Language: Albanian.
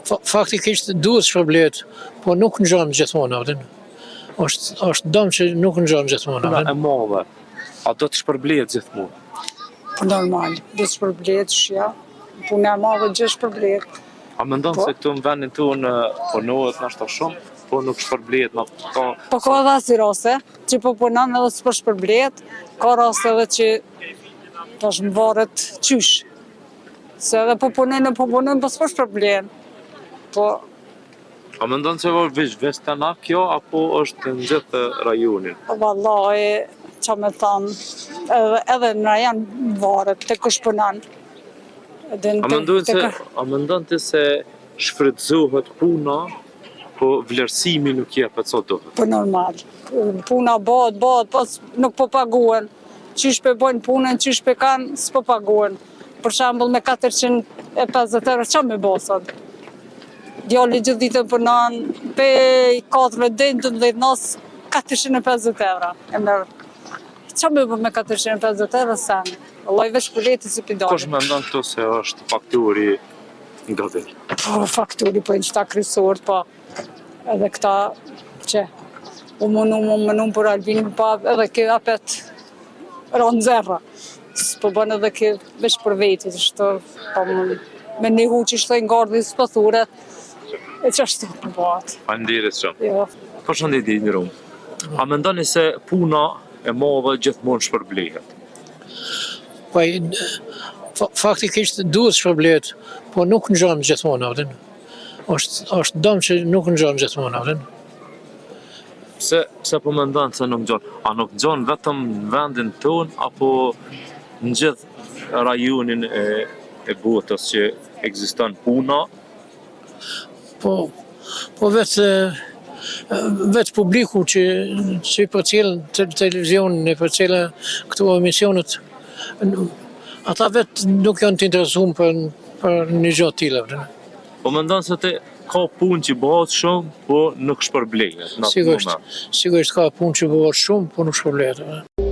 Po faktikisht duhet shpërblet, po nuk ngjan gjithmonë atë. Është dëm që nuk ngjan gjithmonë Puna atë. e madhe, a do të shpërblehet gjithmonë? Po normal, do të shpërblet shja. Puna e madhe gjë shpërblet. A mendon se këtu në vendin tonë punohet nashta shumë, po nuk shpërblehet më ka. Po ka edhe si raste që po punon edhe s'po shpërblet, ka raste edhe që tash më varet qysh. Se edhe po punojnë, po s'po shpërblen. Po A mendon se veç të na kjo, apo është në gjithë rajonin? vallahi, qa me thonë, edhe në rajon varet, të kush punon. A mendon ti se shfrytëzohet puna, po vlerësimi nuk jepet sa duhet? Po normal. Puna bëhet, po nuk po paguhen. Qysh pe bojnë punën, qysh pe kanë, s'po paguhen. Për shembull me 450 euro, qa me bosat? Djali gjithë ditën punon, pe 4 deri 12 nas, 450 euro. E merr. Qa me bë me 450 euro sen? Vallai veç për leti si pidali. Kush mendon këtu se është fakturi nga vetë? Po fakturi, po qëta kryesor, po edhe këta që u mënum për Albinin, po edhe kjo apet ronë zerra. S'po bën edhe kjo veç për vetit, shto, po me një hu që shtojnë gardhi s'pëthure, e që ashtu për bëhat. Faleminderit shumë. Jo. Përshëndetje një rumë. A mendoni se puna e madhe gjithmonë shpërblehet? Po faktikisht duhet shpërblet, po nuk ngjan gjithmonë atë. Është dëm që nuk ngjan gjithmonë atë. Pse po mendon se nuk ngjan? A nuk ngjan vetëm në vendin ton, apo në gjithë rajonin e botës që ekziston puna? Po vetë publiku që për cilën televizionin e për cilën këto emisionet, ata vetë nuk janë të interesuar për një gjë të tillë. Po mendon se ka punë që bëhet shumë, po nuk shpërblehet në atë moment? Sigurisht ka punë që bëhet shumë, po nuk shpërblehet.